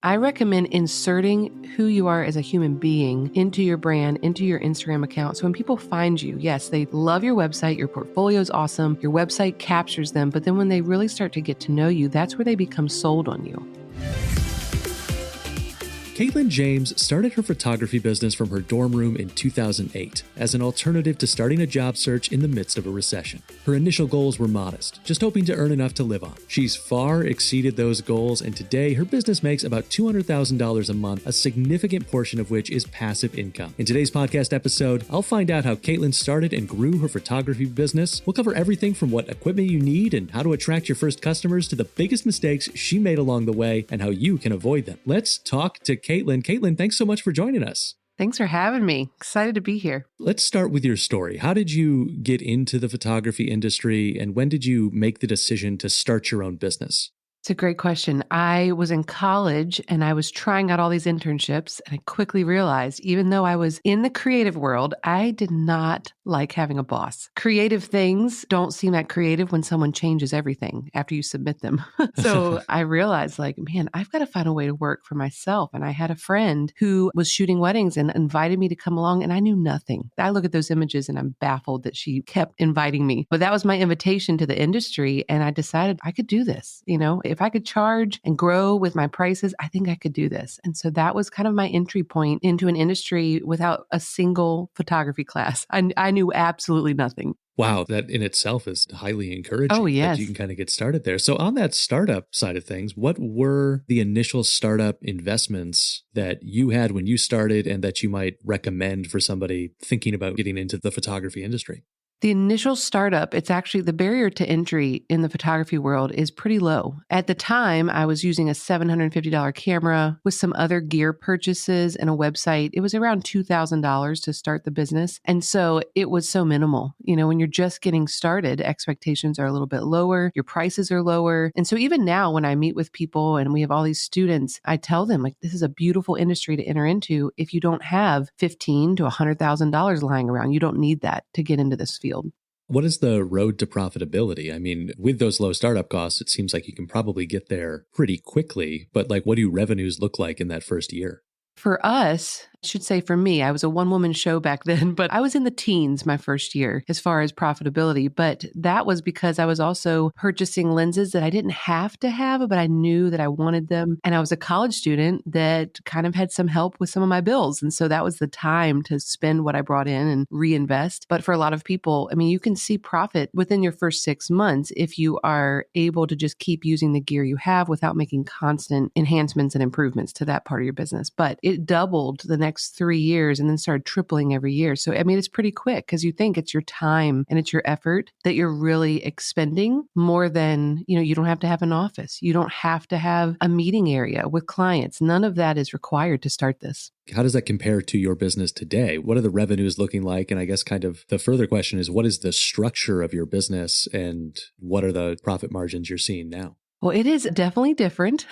I recommend inserting who you are as a human being into your brand, into your Instagram account. So when people find you, yes, they love your website, your portfolio is awesome, your website captures them, but then when they really start to get to know you, that's where they become sold on you. Katelyn James started her photography business from her dorm room in 2008 as an alternative to starting a job search in the midst of a recession. Her initial goals were modest, just hoping to earn enough to live on. She's far exceeded those goals, and today her business makes about $200,000 a month, a significant portion of which is passive income. In today's podcast episode, I'll find out how Katelyn started and grew her photography business. We'll cover everything from what equipment you need and how to attract your first customers to the biggest mistakes she made along the way and how you can avoid them. Let's talk to Katelyn. Katelyn, thanks so much for joining us. Thanks for having me. Excited to be here. Let's start with your story. How did you get into the photography industry, and when did you make the decision to start your own business? It's a great question. I was in college and I was trying out all these internships, and I quickly realized, even though I was in the creative world, I did not like having a boss. Creative things don't seem that creative when someone changes everything after you submit them. So I realized, man, I've got to find a way to work for myself. And I had a friend who was shooting weddings and invited me to come along, and I knew nothing. I look at those images and I'm baffled that she kept inviting me. But that was my invitation to the industry, and I decided I could do this. If I could charge and grow with my prices, I think I could do this. And so that was kind of my entry point into an industry without a single photography class. I knew absolutely nothing. Wow, that in itself is highly encouraging. Oh, yes. That you can kind of get started there. So on that startup side of things, what were the initial startup investments that you had when you started and that you might recommend for somebody thinking about getting into the photography industry? The initial startup, it's actually the barrier to entry in the photography world is pretty low. At the time, I was using a $750 camera with some other gear purchases and a website. It was around $2,000 to start the business. And so it was so minimal. When you're just getting started, expectations are a little bit lower, your prices are lower. And so even now, when I meet with people and we have all these students, I tell them, this is a beautiful industry to enter into if you don't have $15,000 to $100,000 lying around. You don't need that to get into this field. What is the road to profitability? I mean, with those low startup costs, it seems like you can probably get there pretty quickly, but what do revenues look like in that first year? For us, I should say for me, I was a one-woman show back then, but I was in the teens my first year as far as profitability. But that was because I was also purchasing lenses that I didn't have to have, but I knew that I wanted them. And I was a college student that kind of had some help with some of my bills. And so that was the time to spend what I brought in and reinvest. But for a lot of people, you can see profit within your first 6 months if you are able to just keep using the gear you have without making constant enhancements and improvements to that part of your business. But it doubled the next 3 years and then started tripling every year. So, it's pretty quick because you think it's your time and it's your effort that you're really expending more than, you don't have to have an office. You don't have to have a meeting area with clients. None of that is required to start this. How does that compare to your business today? What are the revenues looking like? And I guess kind of the further question is, what is the structure of your business and what are the profit margins you're seeing now? Well, it is definitely different.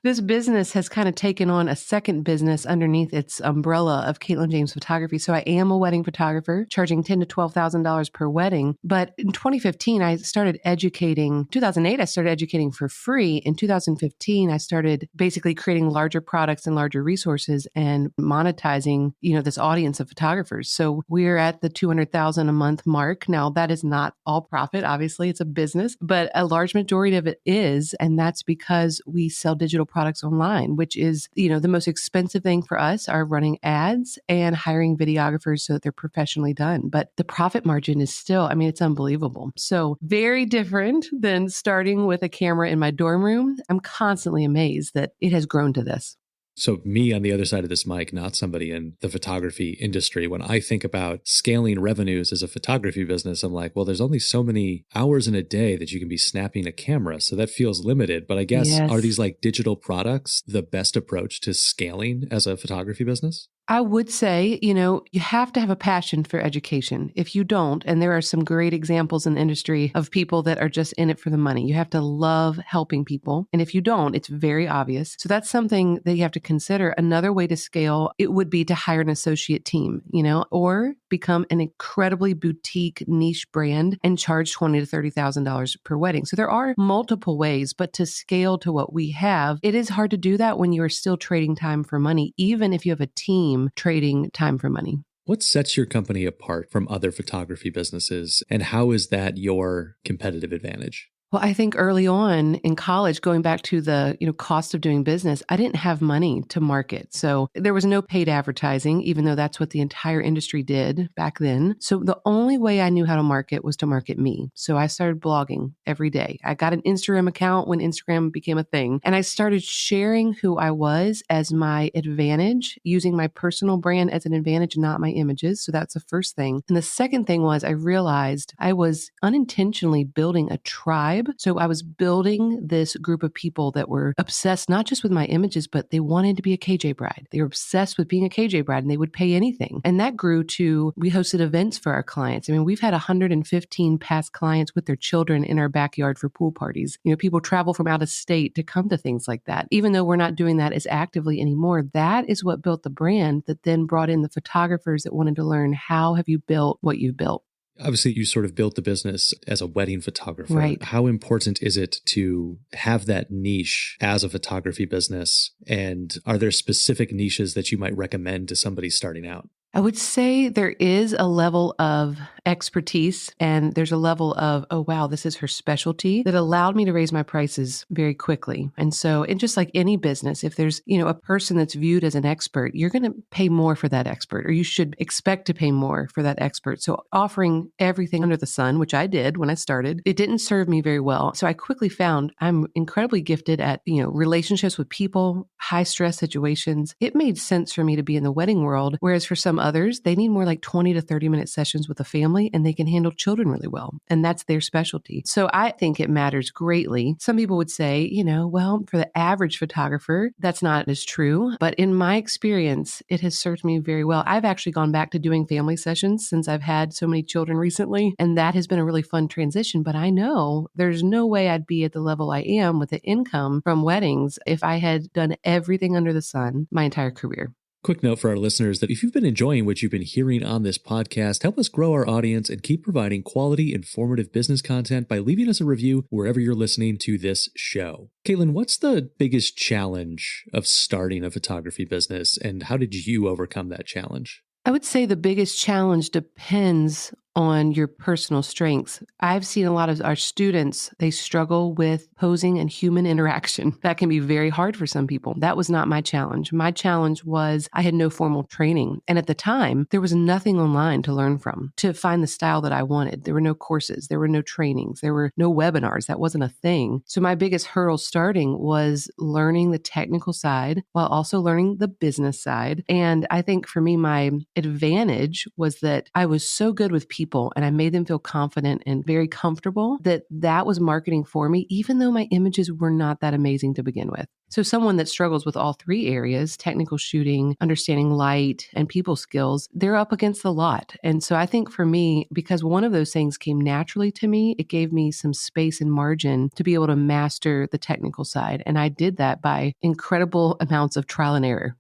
This business has kind of taken on a second business underneath its umbrella of Katelyn James Photography. So I am a wedding photographer, charging $10,000 to $12,000 per wedding. But in 2015, I started educating. 2008, I started educating for free. In 2015, I started basically creating larger products and larger resources and monetizing, this audience of photographers. So we're at the $200,000 a month mark. Now, that is not all profit. Obviously, it's a business, but a large majority of it is. And that's because we sell digital products online, which is, the most expensive thing for us are running ads and hiring videographers so that they're professionally done. But the profit margin is still, it's unbelievable. So very different than starting with a camera in my dorm room. I'm constantly amazed that it has grown to this. So me on the other side of this mic, not somebody in the photography industry, when I think about scaling revenues as a photography business, I'm like, well, there's only so many hours in a day that you can be snapping a camera. So that feels limited. But I guess, Yes. Are these digital products the best approach to scaling as a photography business? I would say, you have to have a passion for education. If you don't, and there are some great examples in the industry of people that are just in it for the money, you have to love helping people. And if you don't, it's very obvious. So that's something that you have to consider. Another way to scale, it would be to hire an associate team, or become an incredibly boutique niche brand and charge $20,000 to $30,000 per wedding. So there are multiple ways, but to scale to what we have, it is hard to do that when you are still trading time for money, even if you have a team trading time for money. What sets your company apart from other photography businesses, and how is that your competitive advantage? Well, I think early on in college, going back to the, cost of doing business, I didn't have money to market. So there was no paid advertising, even though that's what the entire industry did back then. So the only way I knew how to market was to market me. So I started blogging every day. I got an Instagram account when Instagram became a thing, and I started sharing who I was as my advantage, using my personal brand as an advantage, not my images. So that's the first thing. And the second thing was I realized I was unintentionally building a tribe. So I was building this group of people that were obsessed, not just with my images, but they wanted to be a KJ bride. They were obsessed with being a KJ bride and they would pay anything. And that grew to, we hosted events for our clients. I mean, we've had 115 past clients with their children in our backyard for pool parties. People travel from out of state to come to things like that. Even though we're not doing that as actively anymore, that is what built the brand that then brought in the photographers that wanted to learn, how have you built what you've built? Obviously, you sort of built the business as a wedding photographer. Right. How important is it to have that niche as a photography business? And are there specific niches that you might recommend to somebody starting out? I would say there is a level of expertise and there's a level of, oh, wow, this is her specialty that allowed me to raise my prices very quickly. And so, and just like any business, if there's, a person that's viewed as an expert, you're going to pay more for that expert, or you should expect to pay more for that expert. So offering everything under the sun, which I did when I started, it didn't serve me very well. So I quickly found I'm incredibly gifted at, relationships with people, high stress situations. It made sense for me to be in the wedding world, whereas for some others, they need more like 20 to 30-minute sessions with a family and they can handle children really well. And that's their specialty. So I think it matters greatly. Some people would say, well, for the average photographer, that's not as true. But in my experience, it has served me very well. I've actually gone back to doing family sessions since I've had so many children recently. And that has been a really fun transition. But I know there's no way I'd be at the level I am with the income from weddings if I had done everything under the sun my entire career. Quick note for our listeners that if you've been enjoying what you've been hearing on this podcast, help us grow our audience and keep providing quality, informative business content by leaving us a review wherever you're listening to this show. Katelyn, what's the biggest challenge of starting a photography business, and how did you overcome that challenge? I would say the biggest challenge depends on your personal strengths. I've seen a lot of our students, they struggle with posing and human interaction. That can be very hard for some people. That was not my challenge. My challenge was I had no formal training. And at the time, there was nothing online to learn from, to find the style that I wanted. There were no courses. There were no trainings. There were no webinars. That wasn't a thing. So my biggest hurdle starting was learning the technical side while also learning the business side. And I think for me, my advantage was that I was so good with people and I made them feel confident and very comfortable that was marketing for me, even though my images were not that amazing to begin with. So someone that struggles with all three areas, technical shooting, understanding light, and people skills, they're up against a lot. And so I think for me, because one of those things came naturally to me, it gave me some space and margin to be able to master the technical side. And I did that by incredible amounts of trial and error.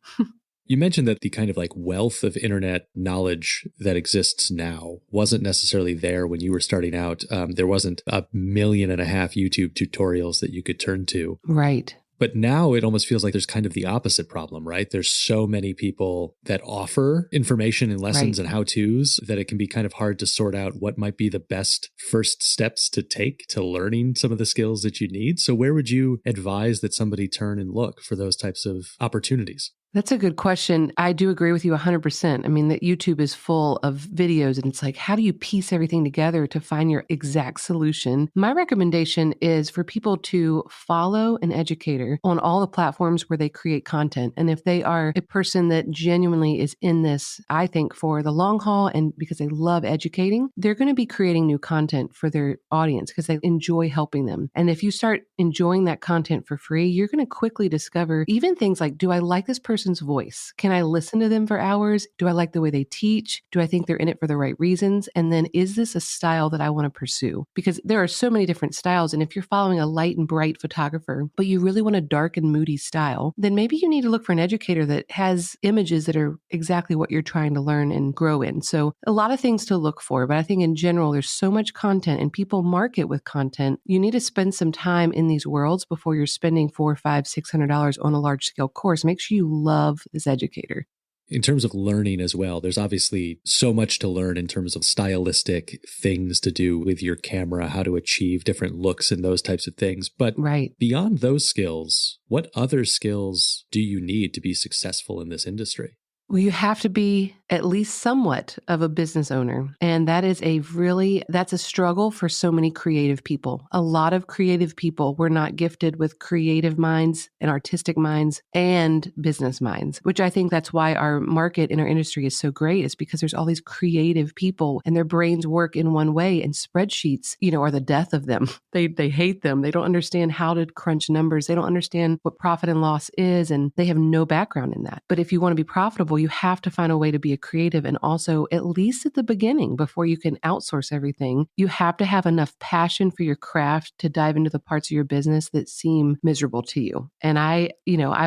You mentioned that the kind of like wealth of internet knowledge that exists now wasn't necessarily there when you were starting out. There wasn't 1.5 million YouTube tutorials that you could turn to. Right. But now it almost feels like there's kind of the opposite problem, right? There's so many people that offer information and lessons and how-tos that it can be kind of hard to sort out what might be the best first steps to take to learning some of the skills that you need. So where would you advise that somebody turn and look for those types of opportunities? That's a good question. I do agree with you 100%. I mean, that YouTube is full of videos and it's like, how do you piece everything together to find your exact solution? My recommendation is for people to follow an educator on all the platforms where they create content. And if they are a person that genuinely is in this, I think for the long haul and because they love educating, they're going to be creating new content for their audience because they enjoy helping them. And if you start enjoying that content for free, you're going to quickly discover even things like, do I like this person person's voice? Can I listen to them for hours? Do I like the way they teach? Do I think they're in it for the right reasons? And then is this a style that I want to pursue? Because there are so many different styles. And if you're following a light and bright photographer, but you really want a dark and moody style, then maybe you need to look for an educator that has images that are exactly what you're trying to learn and grow in. So a lot of things to look for, but I think in general, there's so much content and people market with content. You need to spend some time in these worlds before you're spending $400, $500, $600 on a large scale course. Make sure you love this educator. In terms of learning as well, there's obviously so much to learn in terms of stylistic things to do with your camera, how to achieve different looks and those types of things. But right. Beyond those skills, what other skills do you need to be successful in this industry? Well, you have to be at least somewhat of a business owner. And that's a struggle for so many creative people. A lot of creative people were not gifted with creative minds and artistic minds and business minds, which I think that's why our market in our industry is so great, is because there's all these creative people and their brains work in one way, and spreadsheets, are the death of them. They hate them. They don't understand how to crunch numbers. They don't understand what profit and loss is, and they have no background in that. But if you want to be profitable, you have to find a way to be a creative. And also, at least at the beginning, before you can outsource everything, you have to have enough passion for your craft to dive into the parts of your business that seem miserable to you. And I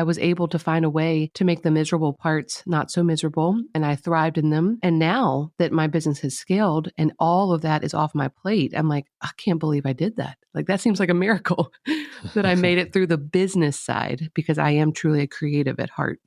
was able to find a way to make the miserable parts not so miserable, and I thrived in them. And now that my business has scaled and all of that is off my plate, I'm like, I can't believe I did that. Like, that seems like a miracle that I made it through the business side, because I am truly a creative at heart.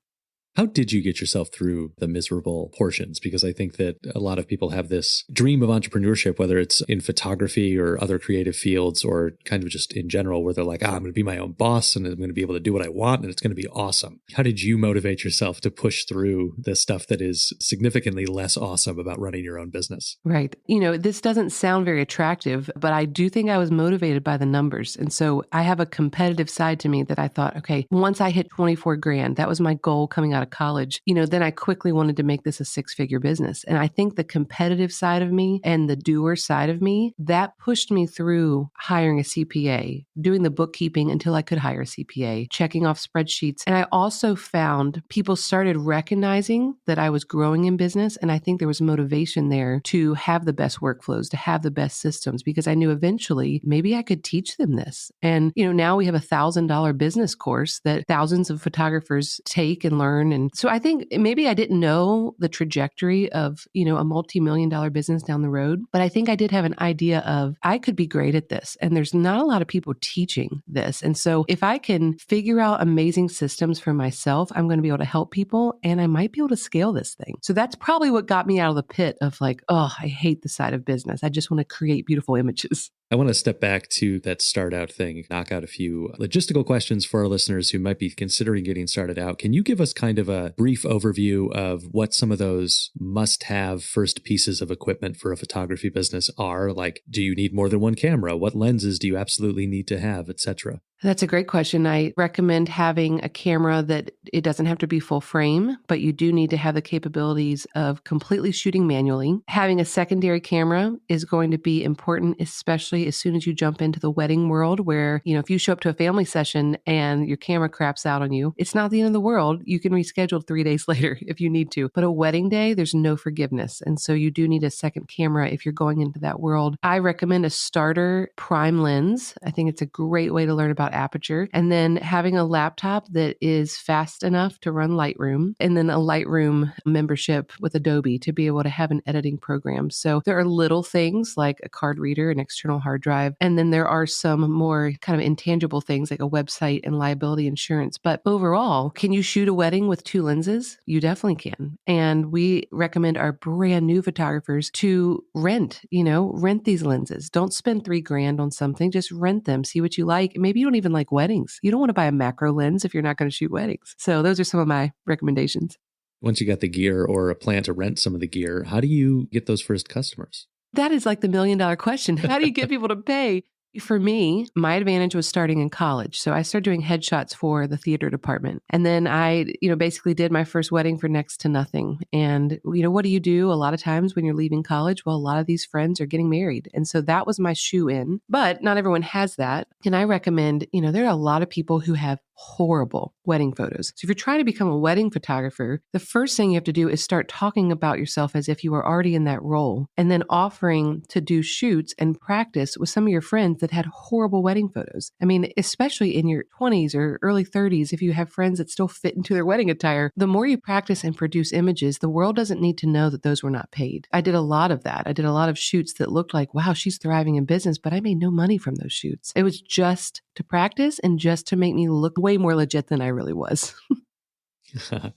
How did you get yourself through the miserable portions? Because I think that a lot of people have this dream of entrepreneurship, whether it's in photography or other creative fields or kind of just in general, where they're like, I'm going to be my own boss and I'm going to be able to do what I want and it's going to be awesome. How did you motivate yourself to push through the stuff that is significantly less awesome about running your own business? Right. This doesn't sound very attractive, but I do think I was motivated by the numbers. And so I have a competitive side to me that I thought, okay, once I hit 24 grand, that was my goal coming out of college, then I quickly wanted to make this a 6-figure business. And I think the competitive side of me and the doer side of me, that pushed me through hiring a CPA, doing the bookkeeping until I could hire a CPA, checking off spreadsheets. And I also found people started recognizing that I was growing in business. And I think there was motivation there to have the best workflows, to have the best systems, because I knew eventually maybe I could teach them this. And, now we have $1,000 business course that thousands of photographers take and learn. And so I think maybe I didn't know the trajectory of, a multi-million-dollar business down the road, but I think I did have an idea of I could be great at this. And there's not a lot of people teaching this. And so if I can figure out amazing systems for myself, I'm going to be able to help people and I might be able to scale this thing. So that's probably what got me out of the pit of like, oh, I hate the side of business. I just want to create beautiful images. I want to step back to that start out thing, knock out a few logistical questions for our listeners who might be considering getting started out. Can you give us kind of a brief overview of what some of those must-have first pieces of equipment for a photography business are? Like, do you need more than one camera? What lenses do you absolutely need to have, etc.? That's a great question. I recommend having a camera that it doesn't have to be full frame, but you do need to have the capabilities of completely shooting manually. Having a secondary camera is going to be important, especially as soon as you jump into the wedding world where, if you show up to a family session and your camera craps out on you, it's not the end of the world. You can reschedule 3 days later if you need to. But a wedding day, there's no forgiveness. And so you do need a second camera if you're going into that world. I recommend a starter prime lens. I think it's a great way to learn about aperture, and then having a laptop that is fast enough to run Lightroom, and then a Lightroom membership with Adobe to be able to have an editing program. So there are little things like a card reader, an external hard drive, and then there are some more kind of intangible things like a website and liability insurance. But overall, can you shoot a wedding with 2 lenses? You definitely can. And we recommend our brand new photographers to rent these lenses. Don't spend $3,000 on something, just rent them, see what you like. Maybe you don't even like weddings. You don't want to buy a macro lens if you're not going to shoot weddings. So those are some of my recommendations. Once you got the gear or a plan to rent some of the gear, how do you get those first customers? That is like the $1 million question. How do you get people to pay? For me, my advantage was starting in college. So I started doing headshots for the theater department. And then I, basically did my first wedding for next to nothing. And, what do you do a lot of times when you're leaving college? Well, a lot of these friends are getting married. And so that was my shoe in, but not everyone has that. And I recommend, there are a lot of people who have horrible wedding photos. So if you're trying to become a wedding photographer, the first thing you have to do is start talking about yourself as if you were already in that role, and then offering to do shoots and practice with some of your friends that had horrible wedding photos. I mean, especially in your 20s or early 30s, if you have friends that still fit into their wedding attire, the more you practice and produce images, the world doesn't need to know that those were not paid. I did a lot of that. I did a lot of shoots that looked like, wow, she's thriving in business, but I made no money from those shoots. It was just to practice and just to make me look way more legit than I really was.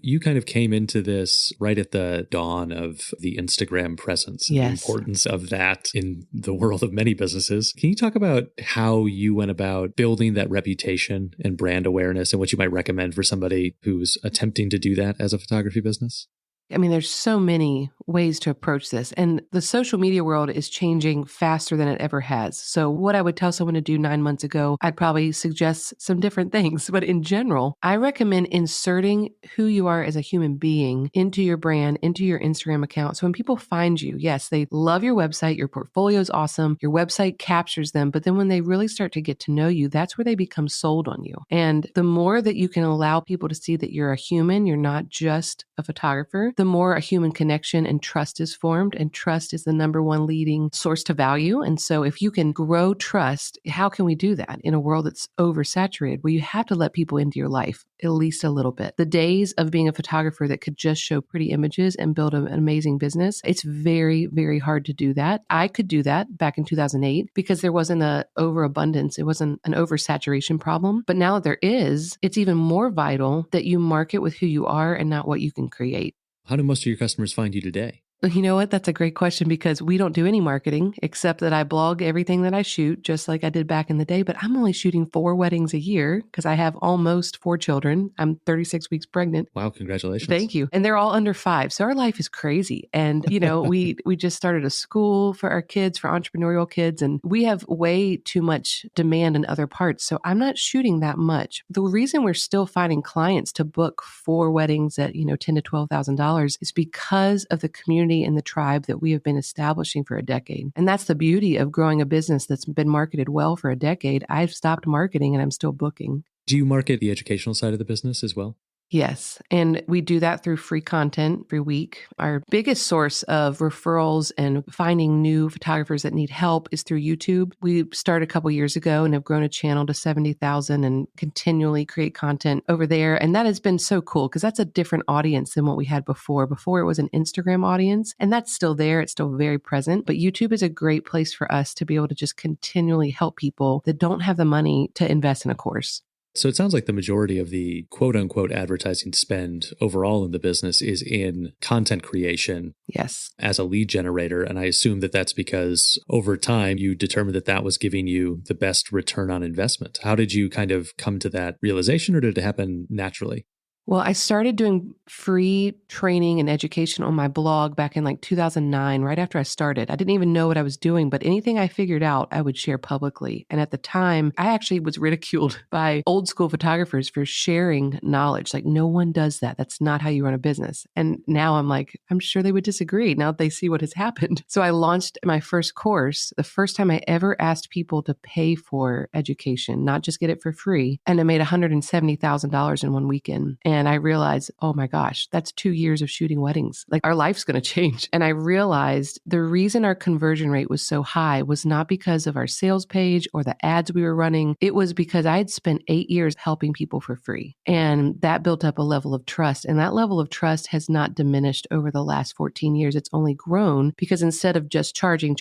You kind of came into this right at the dawn of the Instagram presence and the importance of that in the world of many businesses. Can you talk about how you went about building that reputation and brand awareness and what you might recommend for somebody who's attempting to do that as a photography business? I mean, there's so many ways to approach this, and the social media world is changing faster than it ever has. So what I would tell someone to do 9 months ago, I'd probably suggest some different things. But in general, I recommend inserting who you are as a human being into your brand, into your Instagram account. So when people find you, yes, they love your website, your portfolio is awesome, your website captures them. But then when they really start to get to know you, that's where they become sold on you. And the more that you can allow people to see that you're a human, you're not just a photographer, the more a human connection and trust is formed. And trust is the number one leading source to value. And so if you can grow trust, how can we do that in a world that's oversaturated? Well, you have to let people into your life at least a little bit. The days of being a photographer that could just show pretty images and build an amazing business, it's very, very hard to do that. I could do that back in 2008 because there wasn't an overabundance. It wasn't an oversaturation problem. But now that there is, it's even more vital that you market with who you are and not what you can create. How do most of your customers find you today? You know what? That's a great question because we don't do any marketing except that I blog everything that I shoot, just like I did back in the day. But I'm only shooting 4 weddings a year because I have almost 4 children. I'm 36 weeks pregnant. Wow, congratulations. Thank you. And they're all under 5. So our life is crazy. And, we just started a school for our kids, for entrepreneurial kids, and we have way too much demand in other parts. So I'm not shooting that much. The reason we're still finding clients to book 4 weddings at, $10,000 to $12,000 is because of the community and the tribe that we have been establishing for a decade. And that's the beauty of growing a business that's been marketed well for a decade. I've stopped marketing and I'm still booking. Do you market the educational side of the business as well? Yes. And we do that through free content every week. Our biggest source of referrals and finding new photographers that need help is through YouTube. We started a couple years ago and have grown a channel to 70,000 and continually create content over there. And that has been so cool because that's a different audience than what we had before. Before it was an Instagram audience, and that's still there. It's still very present. But YouTube is a great place for us to be able to just continually help people that don't have the money to invest in a course. So it sounds like the majority of the quote unquote advertising spend overall in the business is in content creation. Yes. As a lead generator. And I assume that that's because over time you determined that that was giving you the best return on investment. How did you kind of come to that realization, or did it happen naturally? Well, I started doing free training and education on my blog back in 2009, right after I started. I didn't even know what I was doing, but anything I figured out, I would share publicly. And at the time, I actually was ridiculed by old school photographers for sharing knowledge. Like, no one does that. That's not how you run a business. And now I'm sure they would disagree now that they see what has happened. So I launched my first course, the first time I ever asked people to pay for education, not just get it for free. And I made $170,000 in one weekend. And I realized, oh my gosh, that's 2 years of shooting weddings. Like, our life's going to change. And I realized the reason our conversion rate was so high was not because of our sales page or the ads we were running. It was because I had spent 8 years helping people for free. And that built up a level of trust. And that level of trust has not diminished over the last 14 years. It's only grown because instead of just charging,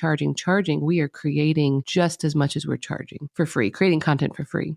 we are creating just as much as we're charging for free, creating content for free.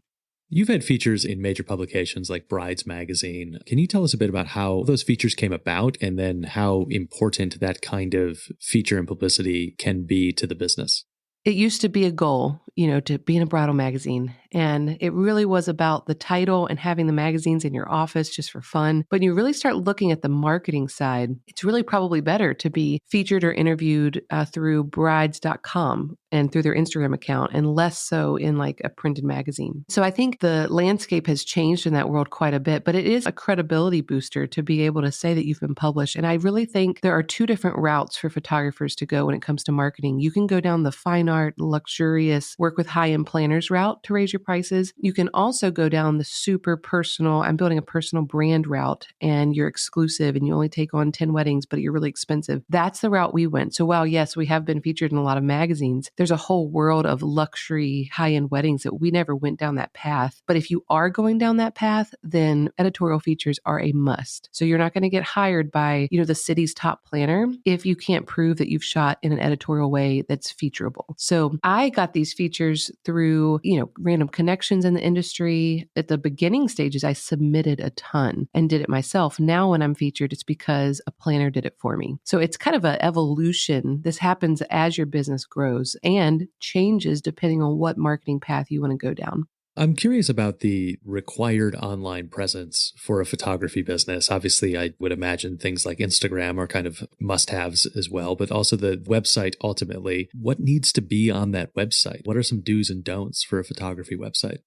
You've had features in major publications like Brides Magazine. Can you tell us a bit about how those features came about and then how important that kind of feature and publicity can be to the business? It used to be a goal, to be in a bridal magazine. And it really was about the title and having the magazines in your office just for fun. But you really start looking at the marketing side, it's really probably better to be featured or interviewed through brides.com and through their Instagram account, and less so in like a printed magazine. So I think the landscape has changed in that world quite a bit, but it is a credibility booster to be able to say that you've been published. And I really think there are two different routes for photographers to go when it comes to marketing. You can go down the fine art, luxurious, work with high-end planners route to raise your prices. You can also go down the super personal, I'm building a personal brand route, and you're exclusive and you only take on 10 weddings, but you're really expensive. That's the route we went. So while yes, we have been featured in a lot of magazines, there's a whole world of luxury high-end weddings that we never went down that path. But if you are going down that path, then editorial features are a must. So you're not going to get hired by, the city's top planner if you can't prove that you've shot in an editorial way that's featurable. So I got these features through, random connections in the industry. At the beginning stages, I submitted a ton and did it myself. Now when I'm featured, it's because a planner did it for me. So it's kind of an evolution. This happens as your business grows and changes depending on what marketing path you want to go down. I'm curious about the required online presence for a photography business. Obviously, I would imagine things like Instagram are kind of must-haves as well, but also the website ultimately. What needs to be on that website? What are some do's and don'ts for a photography website?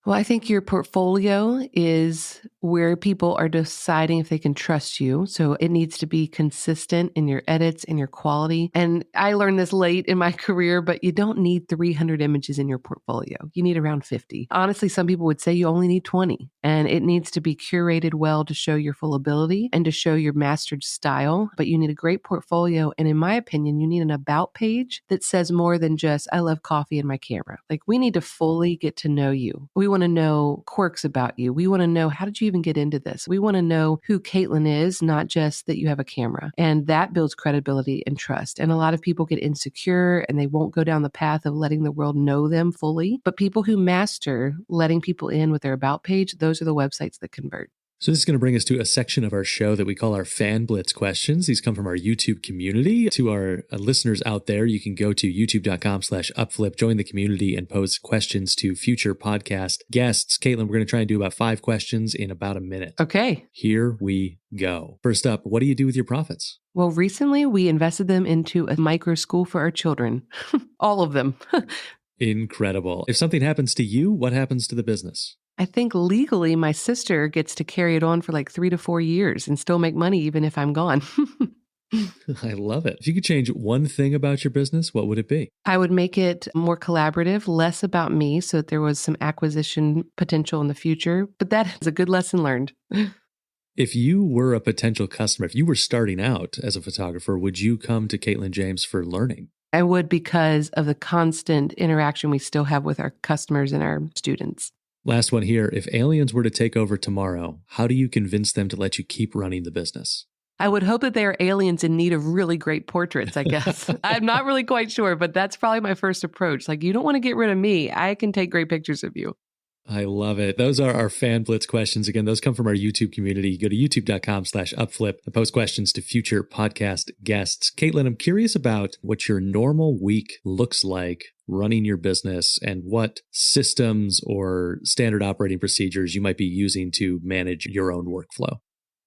Well, I think your portfolio is where people are deciding if they can trust you. So it needs to be consistent in your edits and your quality. And I learned this late in my career, but you don't need 300 images in your portfolio. You need around 50. Honestly, some people would say you only need 20. And it needs to be curated well to show your full ability and to show your mastered style. But you need a great portfolio. And in my opinion, you need an about page that says more than just, I love coffee and my camera. Like, we need to fully get to know you. We want to know quirks about you. We want to know, how did you even get into this? We want to know who Katelyn is, not just that you have a camera. And that builds credibility and trust. And a lot of people get insecure and they won't go down the path of letting the world know them fully. But people who master letting people in with their about page, those are the websites that convert. So this is going to bring us to a section of our show that we call our Fan Blitz questions. These come from our YouTube community. To our listeners out there, you can go to youtube.com/upflip, join the community, and pose questions to future podcast guests. Katelyn, we're going to try and do about 5 questions in about a minute. Okay. Here we go. First up, what do you do with your profits? Well, recently we invested them into a micro school for our children. All of them. Incredible. If something happens to you, what happens to the business? I think legally my sister gets to carry it on for like 3 to 4 years and still make money even if I'm gone. I love it. If you could change one thing about your business, what would it be? I would make it more collaborative, less about me, so that there was some acquisition potential in the future. But that is a good lesson learned. If you were a potential customer, if you were starting out as a photographer, would you come to Katelyn James for learning? I would, because of the constant interaction we still have with our customers and our students. Last one here. If aliens were to take over tomorrow, how do you convince them to let you keep running the business? I would hope that they are aliens in need of really great portraits, I guess. I'm not really quite sure, but that's probably my first approach. Like, you don't want to get rid of me. I can take great pictures of you. I love it. Those are our Fan Blitz questions. Again, those come from our YouTube community. Go to youtube.com/upflip and post questions to future podcast guests. Katelyn, I'm curious about what your normal week looks like running your business and what systems or standard operating procedures you might be using to manage your own workflow.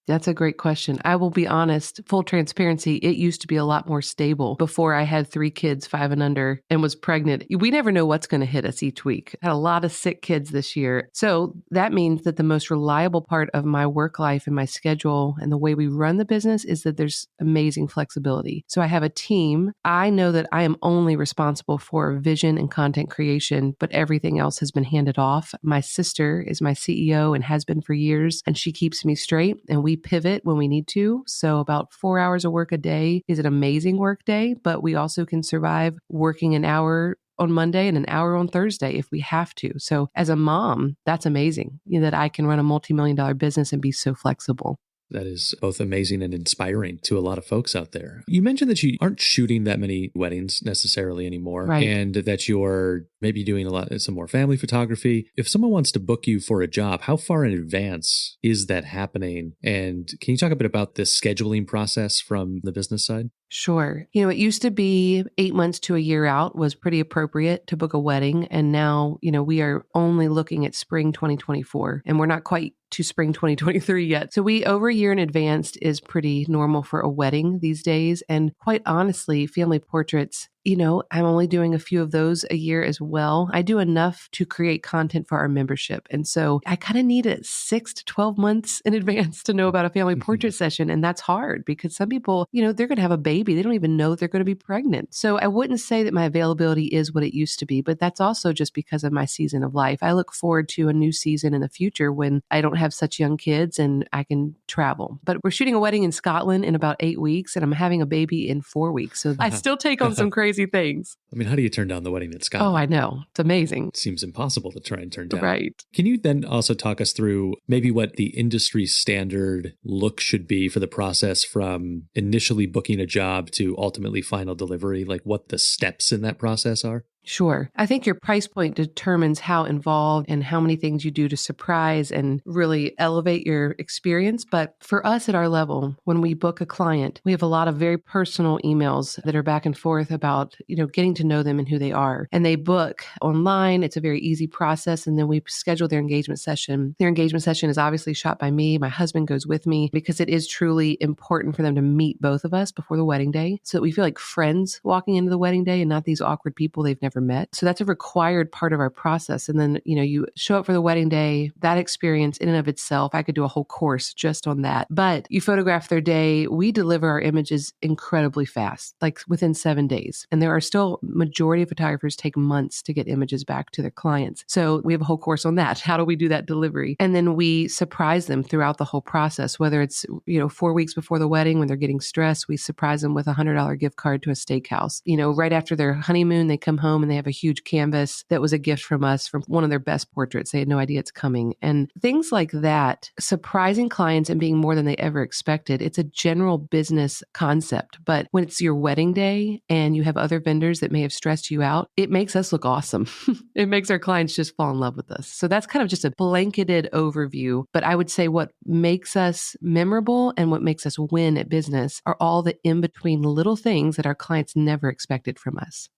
That's a great question. I will be honest, full transparency, it used to be a lot more stable before I had 3 kids, 5 and under, and was pregnant. We never know what's going to hit us each week. I had a lot of sick kids this year. So that means that the most reliable part of my work life and my schedule and the way we run the business is that there's amazing flexibility. So I have a team. I know that I am only responsible for vision and content creation, but everything else has been handed off. My sister is my CEO and has been for years, and she keeps me straight, and we pivot when we need to. So about 4 hours of work a day is an amazing work day, but we also can survive working an hour on Monday and an hour on Thursday if we have to. So as a mom, that's amazing, that I can run a multi-million-dollar business and be so flexible. That is both amazing and inspiring to a lot of folks out there. You mentioned that you aren't shooting that many weddings necessarily anymore, right, and that you're maybe doing some more family photography. If someone wants to book you for a job, how far in advance is that happening? And can you talk a bit about the scheduling process from the business side? Sure. It used to be 8 months to a year out was pretty appropriate to book a wedding. And now, we are only looking at spring 2024, and we're not quite to spring 2023 yet. So over a year in advance is pretty normal for a wedding these days. And quite honestly, family portraits, I'm only doing a few of those a year as well. I do enough to create content for our membership. And so I kind of need it 6 to 12 months in advance to know about a family portrait session. And that's hard because some people, they're going to have a baby. They don't even know they're going to be pregnant. So I wouldn't say that my availability is what it used to be, but that's also just because of my season of life. I look forward to a new season in the future when I don't have such young kids and I can travel. But we're shooting a wedding in Scotland in about 8 weeks, and I'm having a baby in 4 weeks. So I still take on some crazy things. I mean, how do you turn down the wedding in Scotland? Oh, I know. It's amazing. It seems impossible to try and turn down. Right. Can you then also talk us through maybe what the industry standard look should be for the process from initially booking a job to ultimately final delivery, like what the steps in that process are? Sure. I think your price point determines how involved and how many things you do to surprise and really elevate your experience. But for us at our level, when we book a client, we have a lot of very personal emails that are back and forth about, getting to know them and who they are. And they book online. It's a very easy process. And then we schedule their engagement session. Their engagement session is obviously shot by me. My husband goes with me because it is truly important for them to meet both of us before the wedding day so that we feel like friends walking into the wedding day and not these awkward people they've never met. So that's a required part of our process. And then, you show up for the wedding day, that experience in and of itself, I could do a whole course just on that. But you photograph their day, we deliver our images incredibly fast, like within 7 days. And there are still majority of photographers take months to get images back to their clients. So we have a whole course on that. How do we do that delivery? And then we surprise them throughout the whole process, whether it's, 4 weeks before the wedding when they're getting stressed, we surprise them with a $100 gift card to a steakhouse. Right after their honeymoon, they come home and they have a huge canvas that was a gift from us from one of their best portraits. They had no idea it's coming. And things like that, surprising clients and being more than they ever expected. It's a general business concept. But when it's your wedding day and you have other vendors that may have stressed you out, it makes us look awesome. It makes our clients just fall in love with us. So that's kind of just a blanketed overview. But I would say what makes us memorable and what makes us win at business are all the in-between little things that our clients never expected from us.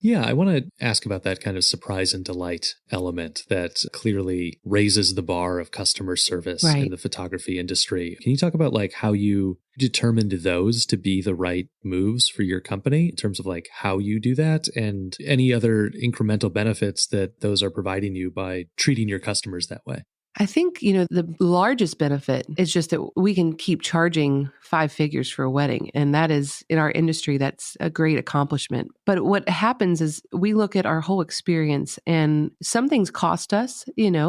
Yeah, I want to ask about that kind of surprise and delight element that clearly raises the bar of customer service in the photography industry. Can you talk about how you determined those to be the right moves for your company in terms of how you do that and any other incremental benefits that those are providing you by treating your customers that way? I think, the largest benefit is just that we can keep charging 5 figures for a wedding. And that is, in our industry, that's a great accomplishment. But what happens is we look at our whole experience and some things cost us,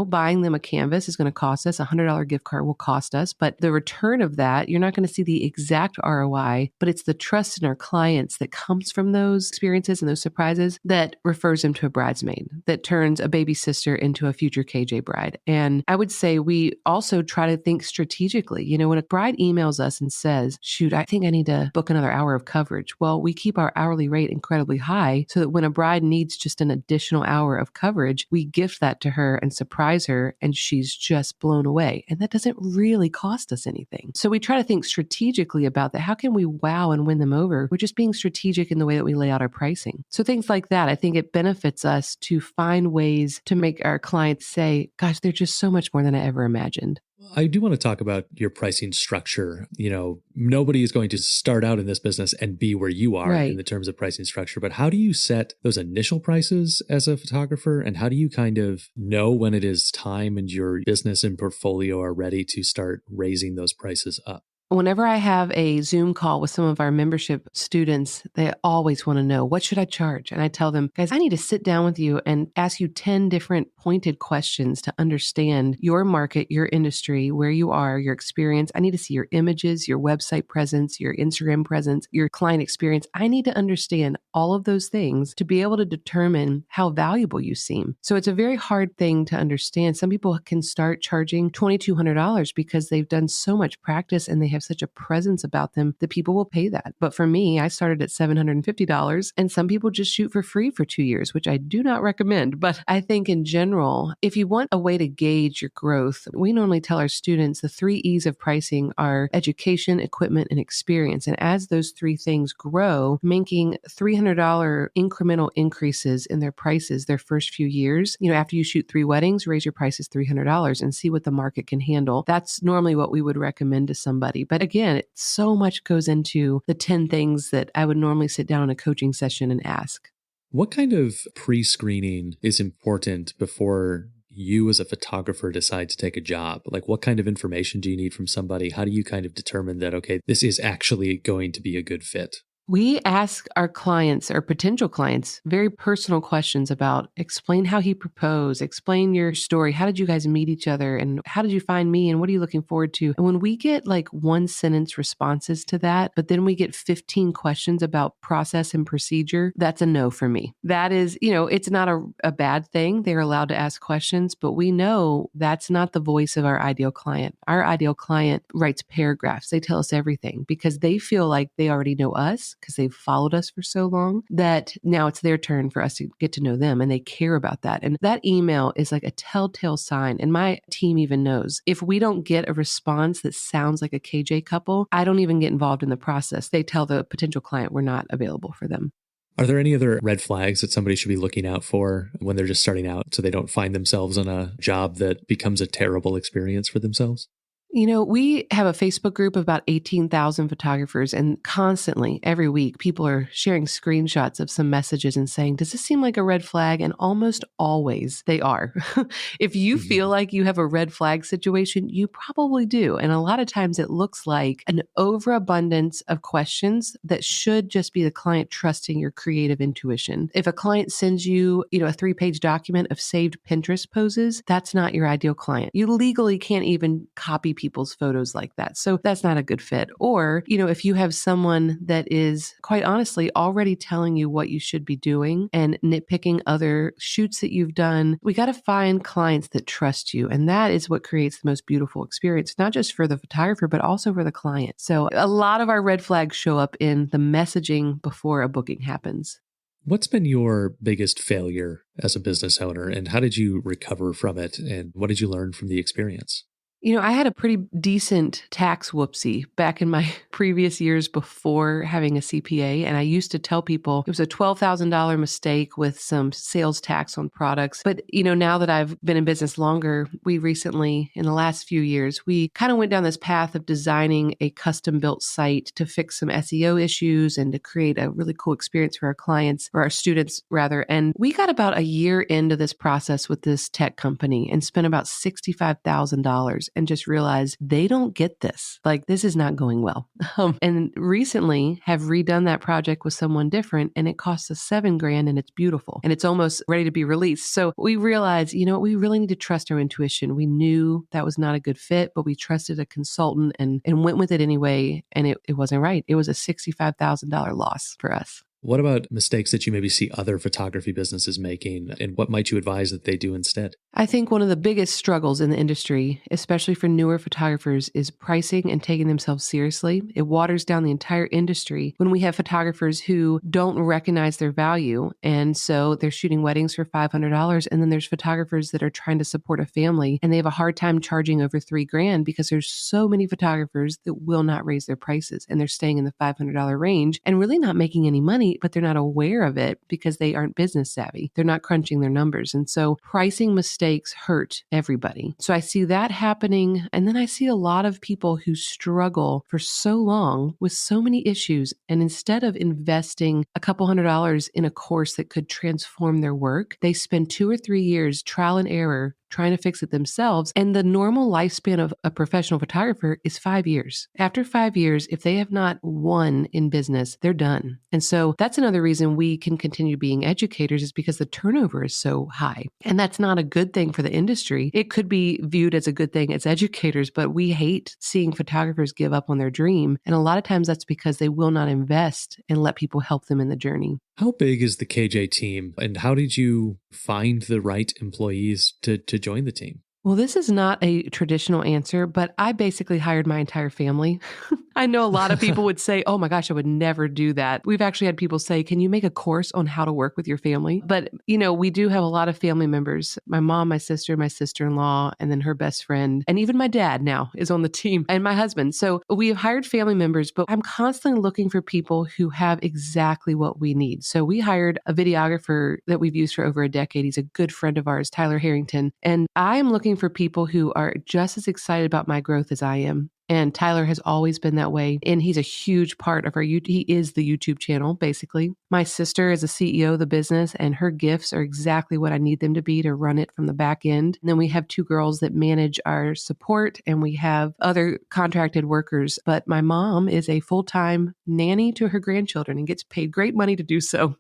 buying them a canvas is going to cost us. $100 gift card will cost us. But the return of that, you're not going to see the exact ROI, but it's the trust in our clients that comes from those experiences and those surprises that refers them to a bridesmaid, that turns a baby sister into a future KJ bride. And I would say we also try to think strategically. When a bride emails us and says, shoot, I think I need to book another hour of coverage. Well, we keep our hourly rate incredibly high so that when a bride needs just an additional hour of coverage, we gift that to her and surprise her and she's just blown away. And that doesn't really cost us anything. So we try to think strategically about that. How can we wow and win them over? We're just being strategic in the way that we lay out our pricing. So things like that, I think it benefits us to find ways to make our clients say, gosh, they're just so much more than I ever imagined. I do want to talk about your pricing structure. Nobody is going to start out in this business and be where you are in the terms of pricing structure, but how do you set those initial prices as a photographer? And how do you kind of know when it is time and your business and portfolio are ready to start raising those prices up? Whenever I have a Zoom call with some of our membership students, they always want to know, what should I charge? And I tell them, guys, I need to sit down with you and ask you 10 different pointed questions to understand your market, your industry, where you are, your experience. I need to see your images, your website presence, your Instagram presence, your client experience. I need to understand all of those things to be able to determine how valuable you seem. So it's a very hard thing to understand. Some people can start charging $2,200 because they've done so much practice and they have have such a presence about them that people will pay that. But for me, I started at $750, and some people just shoot for free for 2 years, which I do not recommend. But I think in general, if you want a way to gauge your growth, we normally tell our students the 3 E's of pricing are education, equipment, and experience. And as those three things grow, making $300 incremental increases in their prices their first few years, after you shoot 3 weddings, raise your prices $300 and see what the market can handle. That's normally what we would recommend to somebody. But again, so much goes into the 10 things that I would normally sit down in a coaching session and ask. What kind of pre-screening is important before you as a photographer decide to take a job? Like, what kind of information do you need from somebody? How do you kind of determine that, okay, this is actually going to be a good fit? We ask our clients or potential clients very personal questions about explain how he proposed, explain your story. How did you guys meet each other? And how did you find me? And what are you looking forward to? And when we get like 1 sentence responses to that, but then we get 15 questions about process and procedure, that's a no for me. That is, it's not a bad thing. They're allowed to ask questions, but we know that's not the voice of our ideal client. Our ideal client writes paragraphs. They tell us everything because they feel like they already know us, because they've followed us for so long, that now it's their turn for us to get to know them, and they care about that. And that email is like a telltale sign. And my team even knows if we don't get a response that sounds like a KJ couple, I don't even get involved in the process. They tell the potential client we're not available for them. Are there any other red flags that somebody should be looking out for when they're just starting out so they don't find themselves on a job that becomes a terrible experience for themselves? We have a Facebook group of about 18,000 photographers, and constantly every week people are sharing screenshots of some messages and saying, does this seem like a red flag? And almost always they are. If you feel like you have a red flag situation, you probably do. And a lot of times it looks like an overabundance of questions that should just be the client trusting your creative intuition. If a client sends you, a 3-page document of saved Pinterest poses, that's not your ideal client. You legally can't even copy people's photos like that. So that's not a good fit. Or, if you have someone that is quite honestly already telling you what you should be doing and nitpicking other shoots that you've done, we got to find clients that trust you. And that is what creates the most beautiful experience, not just for the photographer, but also for the client. So a lot of our red flags show up in the messaging before a booking happens. What's been your biggest failure as a business owner, and how did you recover from it? And what did you learn from the experience? I had a pretty decent tax whoopsie back in my previous years before having a CPA. And I used to tell people it was a $12,000 mistake with some sales tax on products. But, now that I've been in business longer, we recently, in the last few years, we kind of went down this path of designing a custom built site to fix some SEO issues and to create a really cool experience for our clients, or our students rather. And we got about a year into this process with this tech company and spent about $65,000. And just realized they don't get this. Like, this is not going well. And recently have redone that project with someone different, and it costs us $7,000, and it's beautiful and it's almost ready to be released. So we realized, we really need to trust our intuition. We knew that was not a good fit, but we trusted a consultant and went with it anyway. And it wasn't right. It was a $65,000 loss for us. What about mistakes that you maybe see other photography businesses making, and what might you advise that they do instead? I think one of the biggest struggles in the industry, especially for newer photographers, is pricing and taking themselves seriously. It waters down the entire industry when we have photographers who don't recognize their value. And so they're shooting weddings for $500. And then there's photographers that are trying to support a family and they have a hard time charging over $3,000 because there's so many photographers that will not raise their prices. And they're staying in the $500 range and really not making any money, but they're not aware of it because they aren't business savvy. They're not crunching their numbers. And so pricing mistakes hurt everybody. So I see that happening. And then I see a lot of people who struggle for so long with so many issues. And instead of investing a couple $100 in a course that could transform their work, they spend 2 or 3 years trial and error trying to fix it themselves. And the normal lifespan of a professional photographer is 5 years. After 5 years, if they have not won in business, they're done. And so that's another reason we can continue being educators, is because the turnover is so high. And that's not a good thing for the industry. It could be viewed as a good thing as educators, but we hate seeing photographers give up on their dream. And a lot of times that's because they will not invest and let people help them in the journey. How big is the KJ team, and how did you find the right employees to join the team? Well, this is not a traditional answer, but I basically hired my entire family. I know a lot of people would say, oh my gosh, I would never do that. We've actually had people say, can you make a course on how to work with your family? But, we do have a lot of family members. My mom, my sister-in-law, and then her best friend, and even my dad now is on the team, and my husband. So we have hired family members, but I'm constantly looking for people who have exactly what we need. So we hired a videographer that we've used for over a decade. He's a good friend of ours, Tyler Harrington. And I am looking for people who are just as excited about my growth as I am. And Tyler has always been that way. And he's a huge part of he is the YouTube channel, basically. My sister is a CEO of the business, and her gifts are exactly what I need them to be to run it from the back end. And then we have 2 girls that manage our support, and we have other contracted workers. But my mom is a full-time nanny to her grandchildren and gets paid great money to do so.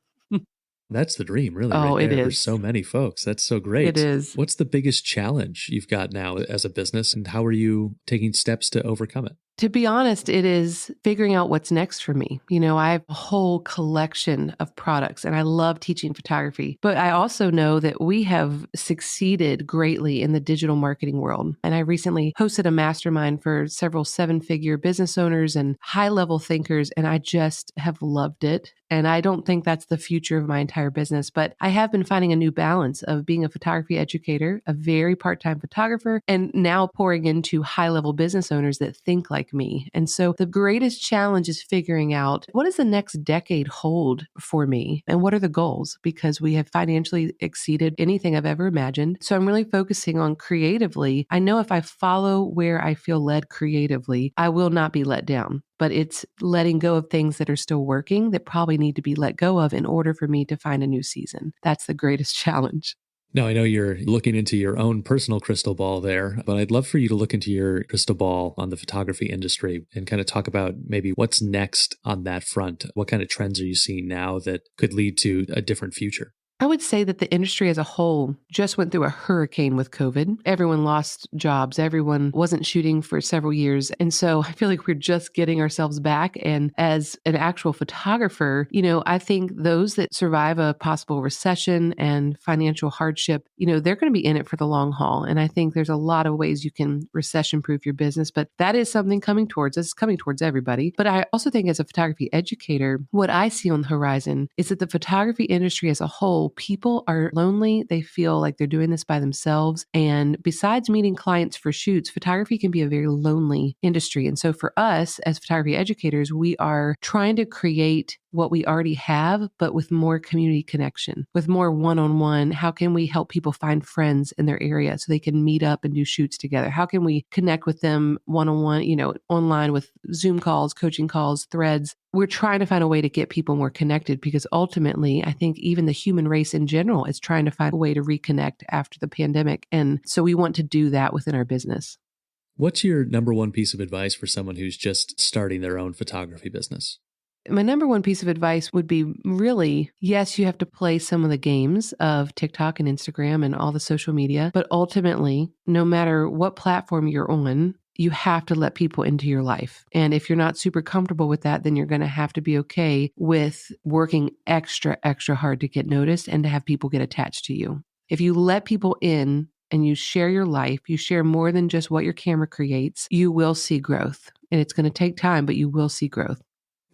That's the dream, really, right Oh, it there for is. so many folks. That's so great. It is. What's the biggest challenge you've got now as a business, and how are you taking steps to overcome it? To be honest, it is figuring out what's next for me. I have a whole collection of products and I love teaching photography, but I also know that we have succeeded greatly in the digital marketing world. And I recently hosted a mastermind for several 7-figure business owners and high-level thinkers, and I just have loved it. And I don't think that's the future of my entire business, but I have been finding a new balance of being a photography educator, a very part-time photographer, and now pouring into high-level business owners that think like me. And so the greatest challenge is figuring out what does the next decade hold for me and what are the goals, because we have financially exceeded anything I've ever imagined. So I'm really focusing on creatively. I know if I follow where I feel led creatively, I will not be let down. But it's letting go of things that are still working that probably need to be let go of in order for me to find a new season. That's the greatest challenge. Now, I know you're looking into your own personal crystal ball there, but I'd love for you to look into your crystal ball on the photography industry and kind of talk about maybe what's next on that front. What kind of trends are you seeing now that could lead to a different future? I would say that the industry as a whole just went through a hurricane with COVID. Everyone lost jobs. Everyone wasn't shooting for several years. And so I feel like we're just getting ourselves back. And as an actual photographer, I think those that survive a possible recession and financial hardship, they're going to be in it for the long haul. And I think there's a lot of ways you can recession proof your business, but that is something coming towards us, coming towards everybody. But I also think as a photography educator, what I see on the horizon is that the photography industry as a whole, people are lonely. They feel like they're doing this by themselves. And besides meeting clients for shoots, photography can be a very lonely industry. And so for us as photography educators, we are trying to create what we already have, but with more community connection, with more one-on-one. How can we help people find friends in their area so they can meet up and do shoots together? How can we connect with them one-on-one, online with Zoom calls, coaching calls, threads? We're trying to find a way to get people more connected because ultimately, I think even the human race in general is trying to find a way to reconnect after the pandemic. And so we want to do that within our business. What's your number one piece of advice for someone who's just starting their own photography business? My number one piece of advice would be really, yes, you have to play some of the games of TikTok and Instagram and all the social media, but ultimately, no matter what platform you're on, you have to let people into your life. And if you're not super comfortable with that, then you're going to have to be okay with working extra, extra hard to get noticed and to have people get attached to you. If you let people in and you share your life, you share more than just what your camera creates, you will see growth. And it's going to take time, but you will see growth.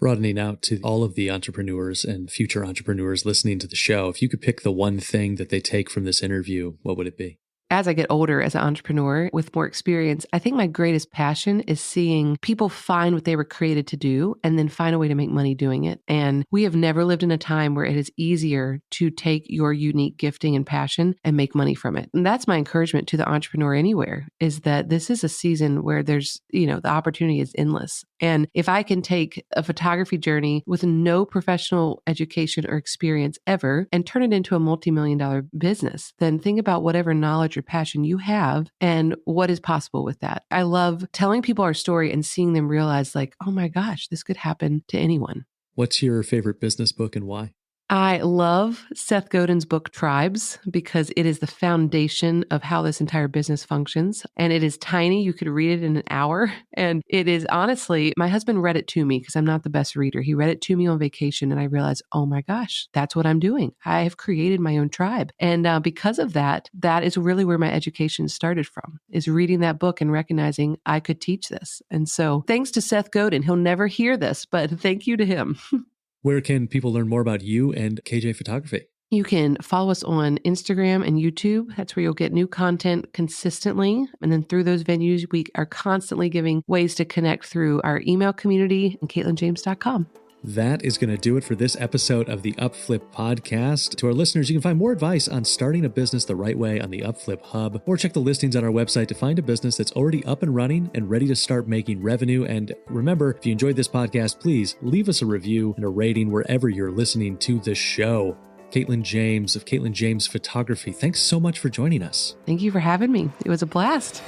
Broadening out to all of the entrepreneurs and future entrepreneurs listening to the show, if you could pick the one thing that they take from this interview, what would it be? As I get older as an entrepreneur with more experience, I think my greatest passion is seeing people find what they were created to do and then find a way to make money doing it. And we have never lived in a time where it is easier to take your unique gifting and passion and make money from it. And that's my encouragement to the entrepreneur anywhere, is that this is a season where there's, the opportunity is endless. And if I can take a photography journey with no professional education or experience ever and turn it into a multi-million-dollar business, then think about whatever knowledge or passion you have and what is possible with that. I love telling people our story and seeing them realize like, oh my gosh, this could happen to anyone. What's your favorite business book and why? I love Seth Godin's book, Tribes, because it is the foundation of how this entire business functions. And it is tiny. You could read it in an hour. And it is honestly, my husband read it to me because I'm not the best reader. He read it to me on vacation and I realized, oh my gosh, that's what I'm doing. I have created my own tribe. And because of that, that is really where my education started from, is reading that book and recognizing I could teach this. And so thanks to Seth Godin, he'll never hear this, but thank you to him. Where can people learn more about you and KJ Photography? You can follow us on Instagram and YouTube. That's where you'll get new content consistently. And then through those venues, we are constantly giving ways to connect through our email community and KatelynJames.com. That is going to do it for this episode of the Upflip podcast. To our listeners, you can find more advice on starting a business the right way on the Upflip Hub, or check the listings on our website to find a business that's already up and running and ready to start making revenue. And remember, if you enjoyed this podcast, please leave us a review and a rating wherever you're listening to the show. Katelyn James of Katelyn James Photography, thanks so much for joining us. Thank you for having me. It was a blast.